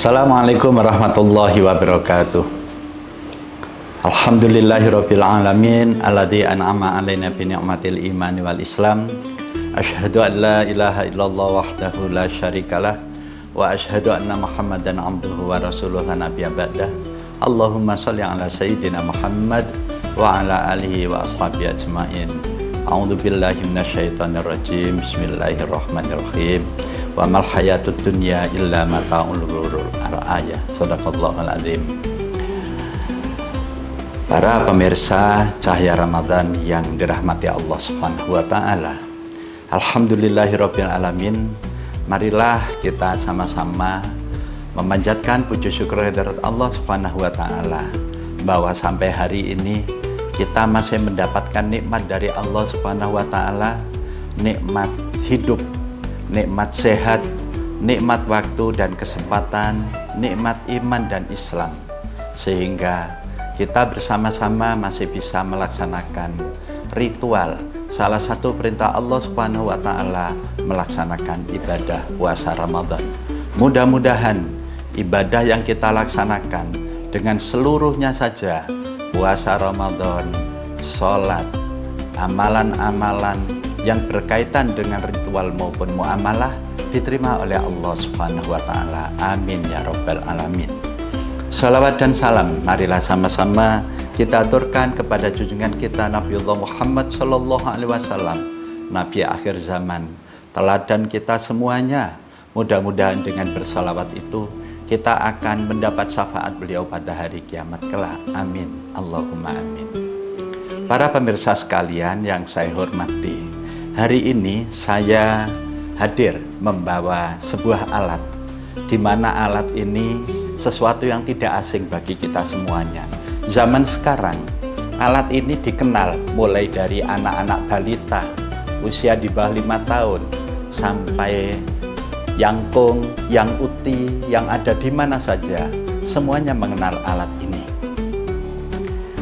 Assalamualaikum warahmatullahi wabarakatuh. Alhamdulillahirabbil alamin alladzi an'ama 'alaina bi ni'matil imani wal islam. Asyhadu an la ilaha illallah wahdahu la syarikalah wa asyhadu anna Muhammadan 'abduhu wa rasuluhu la nabiyya ba'dah. Allahumma shalli ala sayyidina Muhammad wa ala alihi wa ashabihi ajmain. A'udzu billahi minasyaitonir rajim. Bismillahirrahmanirrahim. Wa mal hayatud dunya illa mata'ul ghurur. Al-ayah. Shadaqallahul azim. Para pemirsa Cahaya Ramadan yang dirahmati Allah Subhanahu wa taala. Alhamdulillahirabbil alamin. Marilah kita sama-sama memanjatkan puji syukur kehadirat Allah Subhanahu wa taala bahwa sampai hari ini kita masih mendapatkan nikmat dari Allah Subhanahu wa taala, nikmat hidup, nikmat sehat, nikmat waktu dan kesempatan, nikmat iman dan Islam, sehingga kita bersama-sama masih bisa melaksanakan ritual salah satu perintah Allah Subhanahu wa taala, melaksanakan ibadah puasa Ramadan. Mudah-mudahan ibadah yang kita laksanakan dengan seluruhnya saja, puasa Ramadan, sholat, amalan-amalan yang berkaitan dengan ritual maupun muamalah diterima oleh Allah Subhanahu wa taala. Amin ya rabbal alamin. Salawat dan salam marilah sama-sama kita aturkan kepada junjungan kita Nabiullah Muhammad sallallahu alaihi wasallam, nabi akhir zaman, teladan kita semuanya. Mudah-mudahan dengan bersalawat itu kita akan mendapat syafaat beliau pada hari kiamat kelak. Amin. Allahumma amin. Para pemirsa sekalian yang saya hormati, hari ini saya hadir membawa sebuah alat, di mana alat ini sesuatu yang tidak asing bagi kita semuanya. Zaman sekarang, alat ini dikenal mulai dari anak-anak balita, usia di bawah 5 tahun, sampai yang kung, yang uti, yang ada di mana saja, semuanya mengenal alat ini.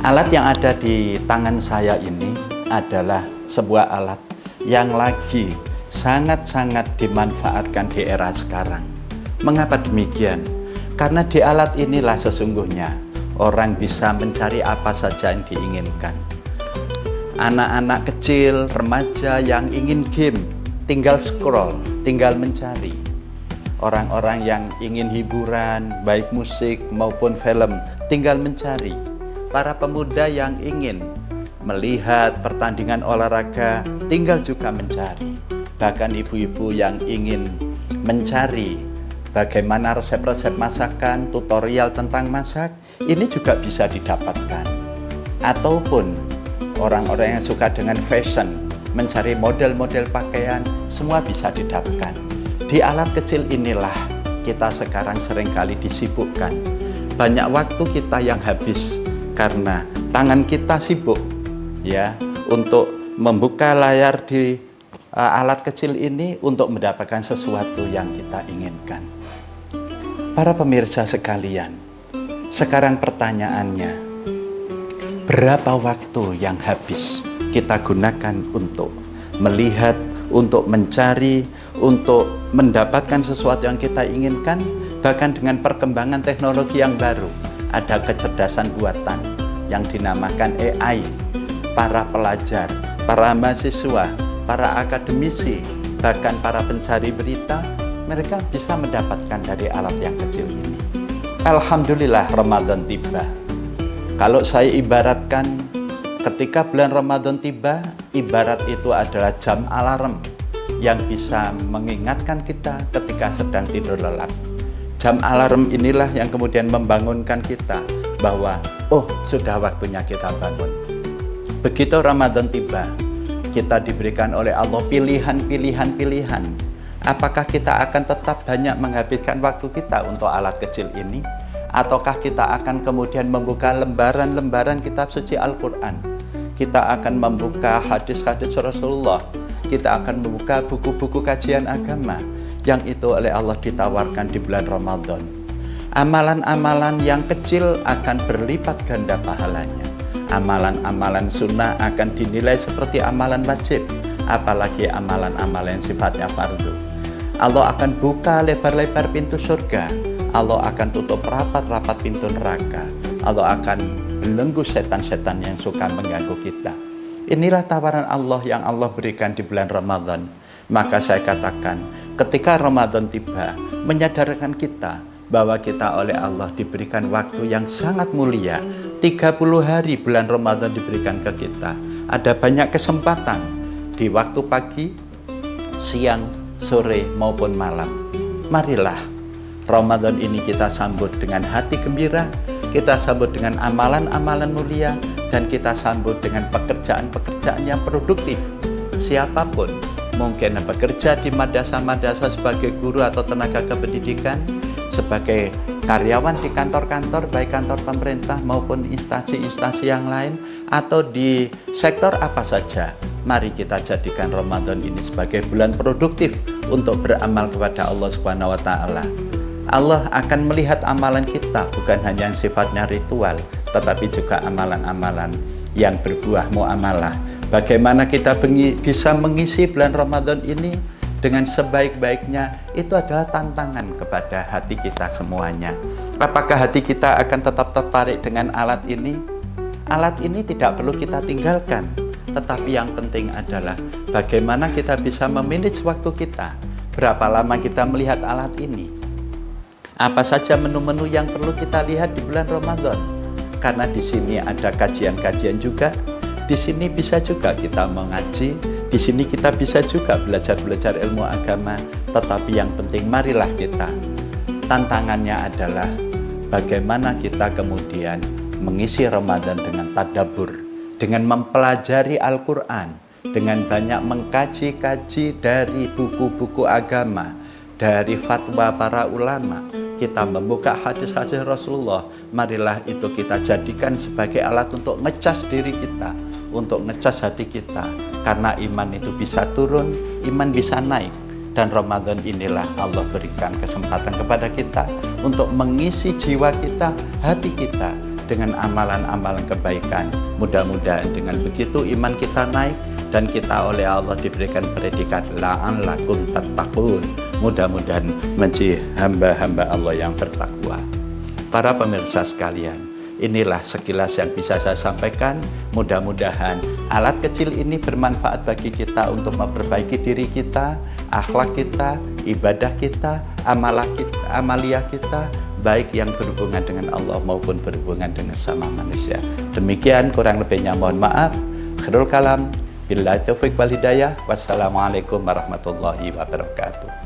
Alat yang ada di tangan saya ini adalah sebuah alat yang lagi sangat-sangat dimanfaatkan di era sekarang. Mengapa demikian? Karena di alat inilah sesungguhnya orang bisa mencari apa saja yang diinginkan. Anak-anak kecil, remaja yang ingin game, tinggal scroll, tinggal mencari. Orang-orang yang ingin hiburan, baik musik maupun film, tinggal mencari. Para pemuda yang ingin melihat pertandingan olahraga, tinggal juga mencari. Bahkan ibu-ibu yang ingin mencari bagaimana resep-resep masakan, tutorial tentang masak, ini juga bisa didapatkan. Ataupun orang-orang yang suka dengan fashion, mencari model-model pakaian, semua bisa didapatkan. Di alat kecil inilah kita sekarang seringkali disibukkan. Banyak waktu kita yang habis karena tangan kita sibuk ya untuk membuka layar di alat kecil ini untuk mendapatkan sesuatu yang kita inginkan. Para pemirsa sekalian, sekarang pertanyaannya, berapa waktu yang habis kita gunakan untuk melihat, untuk mencari, untuk mendapatkan sesuatu yang kita inginkan? Bahkan dengan perkembangan teknologi yang baru, ada kecerdasan buatan yang dinamakan AI. Para pelajar, para mahasiswa, para akademisi, bahkan para pencari berita, mereka bisa mendapatkan dari alat yang kecil ini. Alhamdulillah Ramadan tiba. Kalau saya ibaratkan, ketika bulan Ramadan tiba, ibarat itu adalah jam alarm yang bisa mengingatkan kita ketika sedang tidur lelap. Jam alarm inilah yang kemudian membangunkan kita bahwa, oh, sudah waktunya kita bangun. Begitu Ramadan tiba, kita diberikan oleh Allah pilihan. Apakah kita akan tetap banyak menghabiskan waktu kita untuk alat kecil ini? Ataukah kita akan kemudian membuka lembaran-lembaran kitab suci Al-Quran? Kita akan membuka hadis-hadis Rasulullah. Kita akan membuka buku-buku kajian agama yang itu oleh Allah ditawarkan di bulan Ramadan. Amalan-amalan yang kecil akan berlipat ganda pahalanya. Amalan-amalan sunnah akan dinilai seperti amalan wajib, apalagi amalan-amalan yang sifatnya fardu. Allah akan buka lebar-lebar pintu surga. Allah akan tutup rapat-rapat pintu neraka. Allah akan belenggu setan-setan yang suka mengganggu kita. Inilah tawaran Allah yang Allah berikan di bulan Ramadan. Maka saya katakan, ketika Ramadan tiba, menyadarkan kita bahwa kita oleh Allah diberikan waktu yang sangat mulia. 30 hari bulan Ramadan diberikan ke kita. Ada banyak kesempatan di waktu pagi, siang, sore maupun malam. Marilah Ramadan ini kita sambut dengan hati gembira, kita sambut dengan amalan-amalan mulia, dan kita sambut dengan pekerjaan-pekerjaan yang produktif. Siapapun, mungkin bekerja di madrasah-madrasah sebagai guru atau tenaga kependidikan, sebagai karyawan di kantor-kantor, baik kantor pemerintah maupun instansi-instansi yang lain, atau di sektor apa saja. Mari kita jadikan Ramadan ini sebagai bulan produktif untuk beramal kepada Allah Subhanahu wa Ta'ala. Allah akan melihat amalan kita, bukan hanya yang sifatnya ritual, tetapi juga amalan-amalan yang berbuah muamalah. Bagaimana kita bisa mengisi bulan Ramadan ini dengan sebaik-baiknya, itu adalah tantangan kepada hati kita semuanya. Apakah hati kita akan tetap tertarik dengan alat ini? Alat ini tidak perlu kita tinggalkan, tetapi yang penting adalah bagaimana kita bisa memanage waktu kita. Berapa lama kita melihat alat ini? Apa saja menu-menu yang perlu kita lihat di bulan Ramadan? Karena di sini ada kajian-kajian juga. Di sini bisa juga kita mengaji. Di sini kita bisa juga belajar ilmu agama. Tetapi yang penting marilah kita. Tantangannya adalah bagaimana kita kemudian mengisi Ramadan dengan tadabbur, dengan mempelajari Al-Quran, dengan banyak mengkaji-kaji dari buku-buku agama, dari fatwa para ulama. Kita membuka hadis-hadis Rasulullah. Marilah itu kita jadikan sebagai alat untuk ngecas diri kita, untuk ngecas hati kita. Karena iman itu bisa turun, iman bisa naik. Dan Ramadan inilah Allah berikan kesempatan kepada kita untuk mengisi jiwa kita, hati kita dengan amalan-amalan kebaikan. Mudah-mudahan dengan begitu iman kita naik dan kita oleh Allah diberikan predikat la'allakum tattaqun. Mudah-mudahan menjadi hamba-hamba Allah yang bertakwa. Para pemirsa sekalian, inilah sekilas yang bisa saya sampaikan. Mudah-mudahan alat kecil ini bermanfaat bagi kita untuk memperbaiki diri kita, akhlak kita, ibadah kita, amaliyah kita, baik yang berhubungan dengan Allah maupun berhubungan dengan sama manusia. Demikian, kurang lebihnya mohon maaf. Khairul kalam, billahi taufiq wal hidayah. Wassalamualaikum warahmatullahi wabarakatuh.